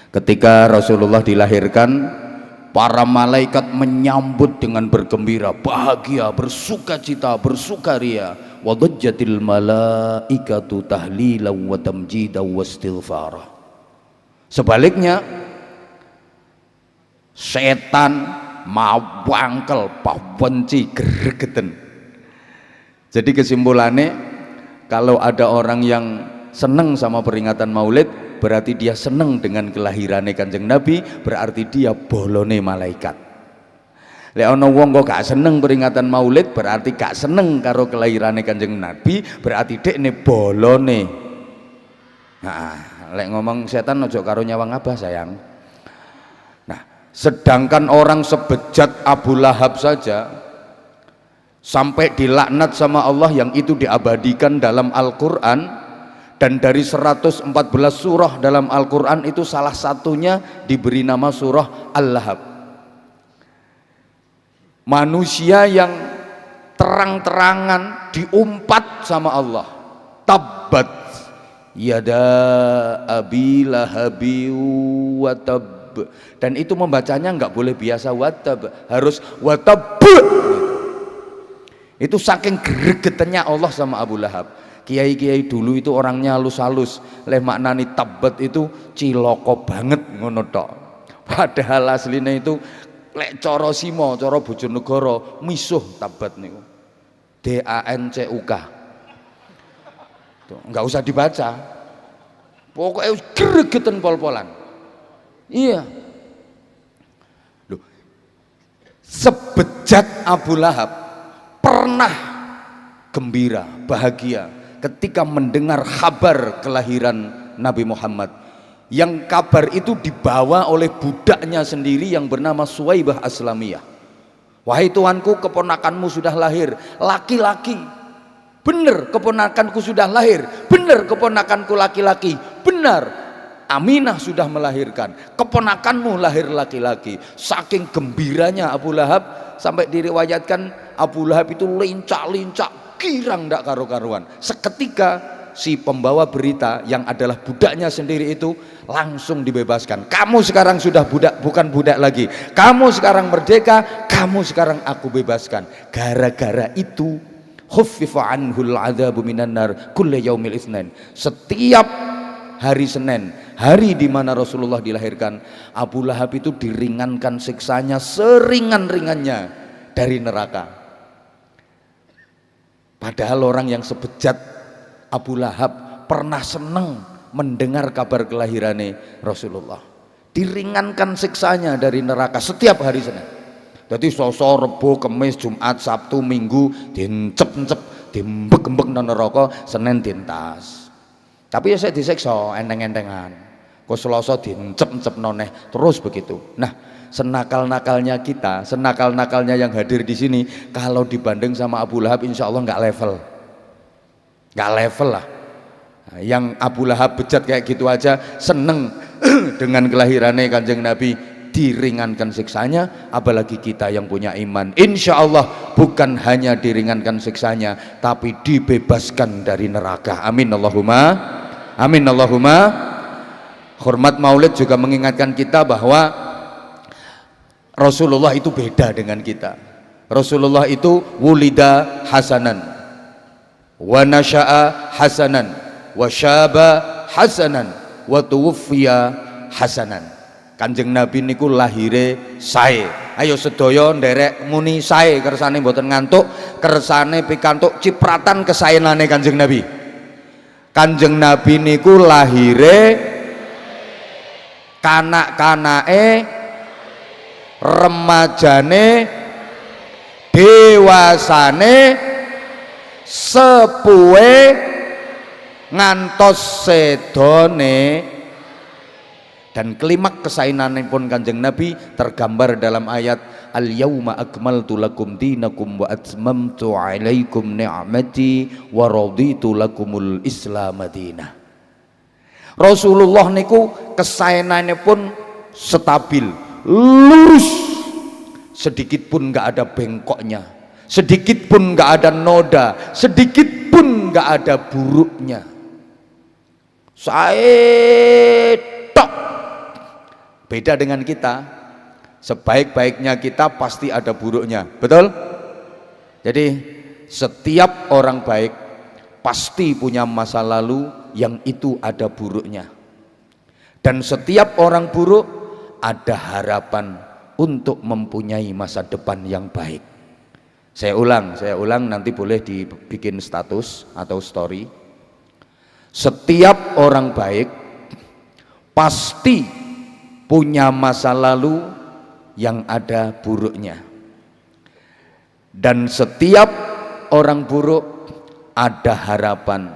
Ketika Rasulullah dilahirkan, para malaikat menyambut dengan bergembira, bahagia, bersukacita, bersukaria. Wa dhajjatil malaikatu tahlilan wa tamjidan wa istighfara. Sebaliknya, setan mawangkel pawenci gregeten. Jadi kesimpulannya, kalau ada orang yang seneng sama peringatan Maulid, berarti dia seneng dengan kelahirannya Kanjeng Nabi, berarti dia bolone malaikat. Lek ana wong kok gak seneng peringatan Maulid, berarti gak seneng karo kelahirannya Kanjeng Nabi, berarti dekne bolone. Nah, lek ngomong setan ojo karo nyawang abah sayang. Nah, sedangkan orang sebejat Abu Lahab saja sampai dilaknat sama Allah, yang itu diabadikan dalam Al-Qur'an. Dan dari 114 surah dalam Al-Quran itu salah satunya diberi nama surah Al-Lahab. Manusia yang terang-terangan diumpat sama Allah. Tabbat yada abi lahabi watab. Dan itu membacanya nggak boleh biasa watab, harus watab. Itu saking gregetannya Allah sama Abu Lahab. Kiai-kiai dulu itu orangnya halus-halus, leh maknani tabbat itu ciloko banget ngono tok. Padahal aslinya itu lek cara simo, cara Bojonegoro misuh tabbat niku. DANCUK. Tuh, enggak usah dibaca. Pokoknya gregeten pol-polan. Iya. Loh. Sebejat Abu Lahab pernah gembira, bahagia ketika mendengar kabar kelahiran Nabi Muhammad, yang kabar itu dibawa oleh budaknya sendiri yang bernama Suwaibah Aslamiyah. Wahai tuanku, keponakanmu sudah lahir, laki-laki. Benar, keponakanku sudah lahir. Benar, keponakanku laki-laki. Benar, Aminah sudah melahirkan, keponakanmu lahir laki-laki. Saking gembiranya Abu Lahab, sampai diriwayatkan Abu Lahab itu lincak-lincak, girang ndak karu-karuan. Seketika si pembawa berita yang adalah budaknya sendiri itu langsung dibebaskan. Kamu sekarang sudah budak, bukan budak lagi. Kamu sekarang merdeka, kamu sekarang aku bebaskan. Gara-gara itu khuffifa anhul adzabu minan nar kulli yaumil itsnain. Setiap hari Senin, hari di mana Rasulullah dilahirkan, Abu Lahab itu diringankan siksanya seringan-ringannya dari neraka. Padahal orang yang sebejat Abu Lahab pernah seneng mendengar kabar kelahirannya Rasulullah. Diringankan siksanya dari neraka setiap hari Senin. Jadi Selasa, Rebo, Kamis, Jumat, Sabtu, Minggu dincep-encep, diembek-embek nang neraka, Senin dintas. Tapi ya saya disiksa enteng-entengan. Kok Selasa dincep-encep noneh terus begitu. Nah, senakal-nakalnya kita, senakal-nakalnya yang hadir di sini, kalau dibanding sama Abu Lahab, insya Allah nggak level lah. Nah, yang Abu Lahab bejat kayak gitu aja seneng dengan kelahirannya Kanjeng Nabi, diringankan siksanya, apalagi kita yang punya iman. Insya Allah bukan hanya diringankan siksanya, tapi dibebaskan dari neraka. Amin Allahumma, amin Allahumma. Hormat Maulid juga mengingatkan kita bahwa Rasulullah itu beda dengan kita. Rasulullah itu wulida hasanan, wa nasya'a hasanan, wa syaba hasanan, wa tuwfiya hasanan. Kanjeng Nabi niku lahire sae. Ayo sedaya nderek muni sae, kersane mboten ngantuk, kersane pikantuk cipratan kesaenane Kanjeng Nabi. Kanjeng Nabi niku lahire kanak-kanake, remajane, dewasane, sepuhe, ngantos sedone. Dan klimak kesaenanipun Kanjeng Nabi tergambar dalam ayat al-yauma akmaltu lakum dinakum wa atmamtu alaikum ni'mati wa raditu lakumul islam madinah. Rasulullah niku kesaenanipun stabil, lurus, sedikit pun nggak ada bengkoknya, sedikit pun nggak ada noda, sedikit pun nggak ada buruknya. Saya tok Beda dengan kita, sebaik-baiknya kita pasti ada buruknya, betul? Jadi setiap orang baik pasti punya masa lalu yang itu ada buruknya, dan setiap orang buruk ada harapan untuk mempunyai masa depan yang baik. Saya ulang, nanti boleh dibikin status atau story. Setiap orang baik pasti punya masa lalu yang ada buruknya, dan setiap orang buruk ada harapan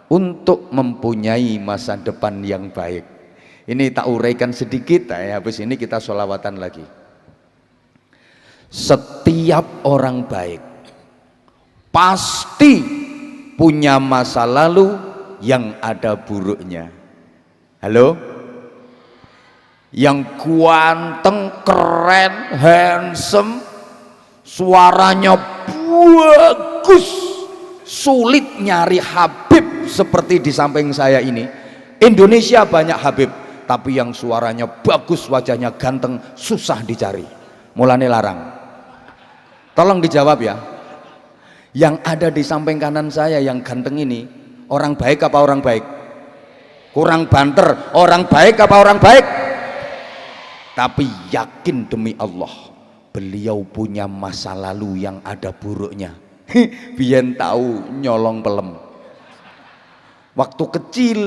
untuk mempunyai masa depan yang baik. Ini tak uraikan sedikit ya, habis ini kita sholawatan lagi. Setiap orang baik pasti punya masa lalu yang ada buruknya. Halo? Yang ganteng, keren, handsome, suaranya bagus, sulit nyari Habib seperti di samping saya ini. Indonesia banyak Habib, tapi yang suaranya bagus, wajahnya ganteng, susah dicari. Mulane larang. Tolong dijawab ya. Yang ada di samping kanan saya yang ganteng ini, orang baik apa orang baik? Kurang banter, orang baik apa orang baik? Tapi yakin demi Allah, beliau punya masa lalu yang ada buruknya. Biyen tahu nyolong pelem waktu kecil,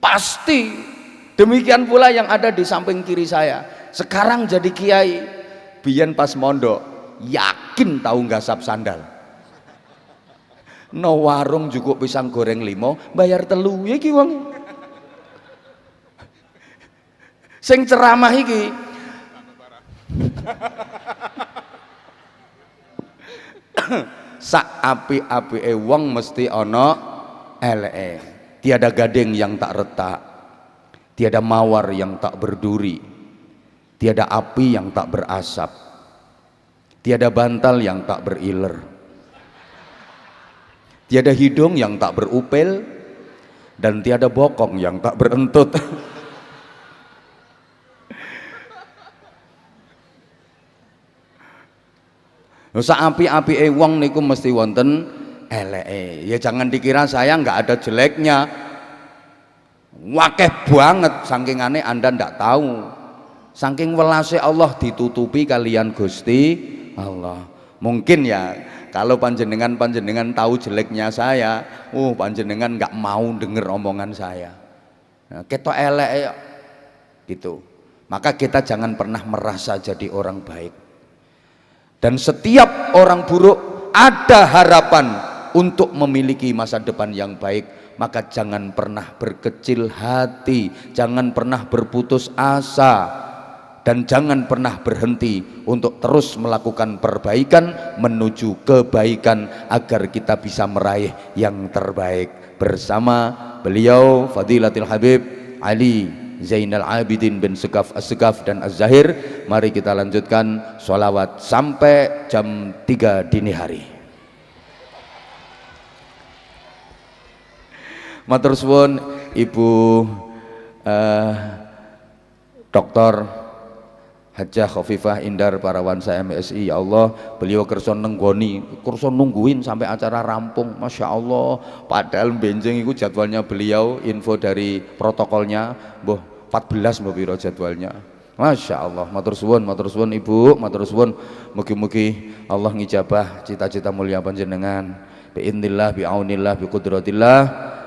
pasti. Demikian pula yang ada di samping kiri saya, sekarang jadi kiai. Biyen pas mondok yakin tahu nggak sandal. No warung cukup pisang goreng 5 bayar telu ya iki wong. Sing ceramah iki sak api-apike wong mesti ana eleke. Tiada gading yang tak retak, tiada mawar yang tak berduri, tiada api yang tak berasap, tiada bantal yang tak beriler, tiada hidung yang tak berupil, dan tiada bokong yang tak berentut. Saapi-apike wong niku mesti wonten eleke. Ya jangan dikira saya nggak ada jeleknya. Wakeh banget, saking aneh Anda ndak tahu. Saking welase Allah ditutupi kalian Gusti Allah. Mungkin ya kalau panjenengan tahu jeleknya saya, panjenengan nggak mau denger omongan saya. Nah, ketok elek gitu. Maka kita jangan pernah merasa jadi orang baik. Dan setiap orang buruk ada harapan untuk memiliki masa depan yang baik. Maka jangan pernah berkecil hati, jangan pernah berputus asa, dan jangan pernah berhenti untuk terus melakukan perbaikan menuju kebaikan agar kita bisa meraih yang terbaik. Bersama beliau Fadilatul Habib Ali Zainal Abidin bin Segaf As-Segaf dan Az-Zahir, mari kita lanjutkan sholawat sampai jam 3 dini hari. Matur suwun Ibu Dr. Hajjah Khofifah Indar Parawansa MSI. Ya Allah, beliau kersa nenggoni, kersa nungguin sampai acara rampung. Masya Allah, padahal benjing itu jadwalnya beliau, info dari protokolnya 14 mbok piro jadwalnya. Masya Allah, matur suwun Ibu, matur suwun. Mugi-mugi Allah ngijabah cita-cita mulia panjenengan. Bi'idznillah, bi'aunillah, biqudratillah.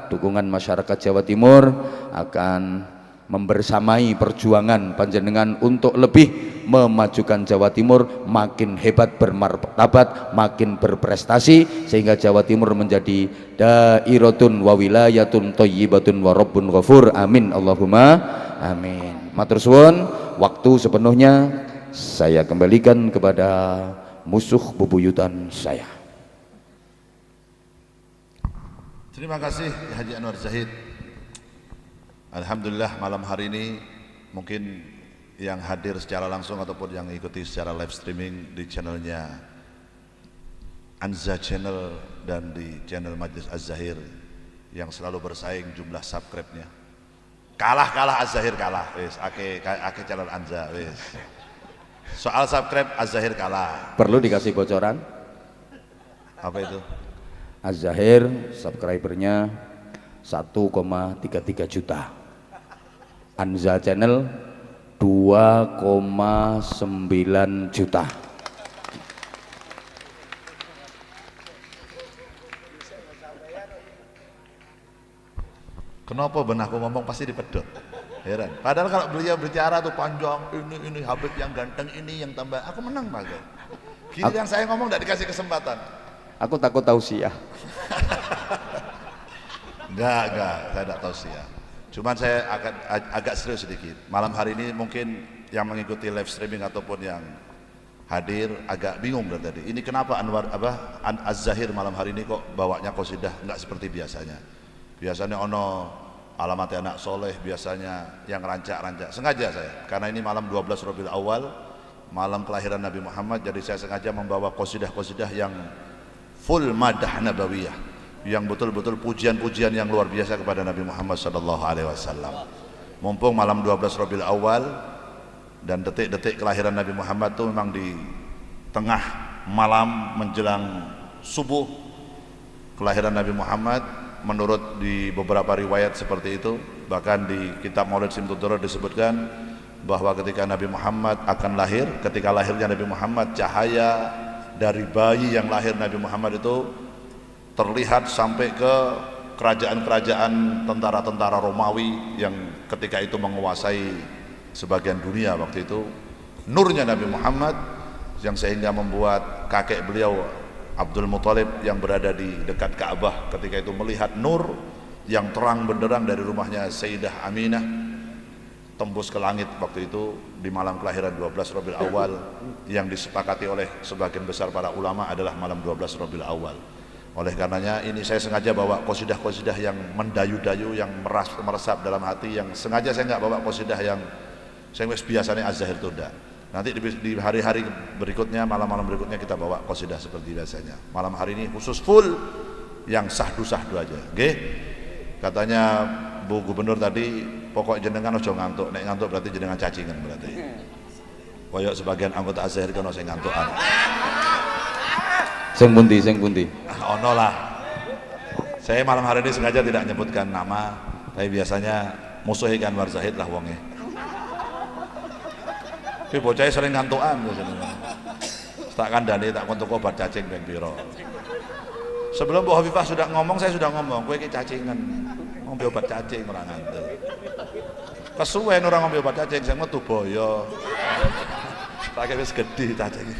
Dukungan masyarakat Jawa Timur akan membersamai perjuangan panjenengan untuk lebih memajukan Jawa Timur makin hebat, bermartabat, makin berprestasi, sehingga Jawa Timur menjadi dairatun wa wilayatun thayyibatun wa rabbun ghafur. Amin Allahumma amin. Matur suwun, waktu sepenuhnya saya kembalikan kepada musuh bebuyutan saya. Terima kasih Haji Anwar Zahid. Alhamdulillah, malam hari ini mungkin yang hadir secara langsung ataupun yang ikuti secara live streaming di channelnya Anza Channel dan di channel Majlis Az-Zahir yang selalu bersaing jumlah subscribe-nya. Kalah Az-Zahir kalah. Wis ake calon Anja wis. Soal subscribe Az-Zahir kalah. Perlu dikasih bocoran? Apa itu? Az-Zahir subscribernya 1,33 juta. Anza channel 2,9 juta. Kenapa benahku ngomong pasti dipedot? Heran. Padahal kalau beliau bicara tuh panjang, ini Habib yang ganteng, ini yang tambah, aku menang Pak. Giliran saya ngomong tidak dikasih kesempatan. Aku takut tausiah. Enggak, saya tidak tahu sih ya. Cuman saya agak serius sedikit. Malam hari ini mungkin yang mengikuti live streaming ataupun yang hadir agak bingung dari tadi. Ini kenapa Az-Zahir malam hari ini kok bawanya qasidah enggak seperti biasanya. Biasanya ono alamat anak soleh, biasanya yang rancak-rancak. Sengaja saya, karena ini malam 12 Rabiul Awal, malam kelahiran Nabi Muhammad, jadi saya sengaja membawa qasidah-qasidah yang full madah nabawiyah, yang betul-betul pujian-pujian yang luar biasa kepada Nabi Muhammad SAW. Mumpung malam 12 Rabiul Awal dan detik-detik kelahiran Nabi Muhammad itu memang di tengah malam menjelang subuh kelahiran Nabi Muhammad. Menurut di beberapa riwayat seperti itu, bahkan di kitab Maulid Simtudurah disebutkan bahwa ketika Nabi Muhammad akan lahir, ketika lahirnya Nabi Muhammad, cahaya dari bayi yang lahir Nabi Muhammad itu terlihat sampai ke kerajaan-kerajaan tentara-tentara Romawi yang ketika itu menguasai sebagian dunia waktu itu. Nurnya Nabi Muhammad yang sehingga membuat kakek beliau Abdul Muthalib yang berada di dekat Ka'bah ketika itu melihat nur yang terang benderang dari rumahnya Sayyidah Aminah tembus ke langit waktu itu di malam kelahiran 12 Rabiul Awal, yang disepakati oleh sebagian besar para ulama adalah malam 12 Rabiul Awal. Oleh karenanya ini saya sengaja bawa qasidah-qasidah yang mendayu-dayu, yang meresap dalam hati, yang sengaja saya nggak bawa qasidah yang saya biasanya Az-Zahir itu enggak. Nanti di hari-hari berikutnya, malam-malam berikutnya kita bawa qasidah seperti biasanya. Malam hari ini khusus full yang sahdu-sahdu aja. Oke? Katanya Bu Gubernur tadi, pokok jenengan ojo ngantuk. Nek ngantuk berarti jenengan cacingan berarti. Koyok sebagian anggota Az-Zahir kan saya ngantukan. Sing pundi? Ono lah. Saya malam hari ini sengaja tidak menyebutkan nama, tapi biasanya musuh ikan Anwar Zahid lah wonge. Tapi bocahnya sering ngantukan biasanya. Tak kandani tak kontuk obat cacing ben piro. Sebelum Bu Hovifah sudah ngomong, saya sudah ngomong, kowe iki cacingan. Ngombe obat cacing ora ngantuk. Kesuwen orang ngombe obat cacing, saya metu boyo. Tak wis gedhi cacing.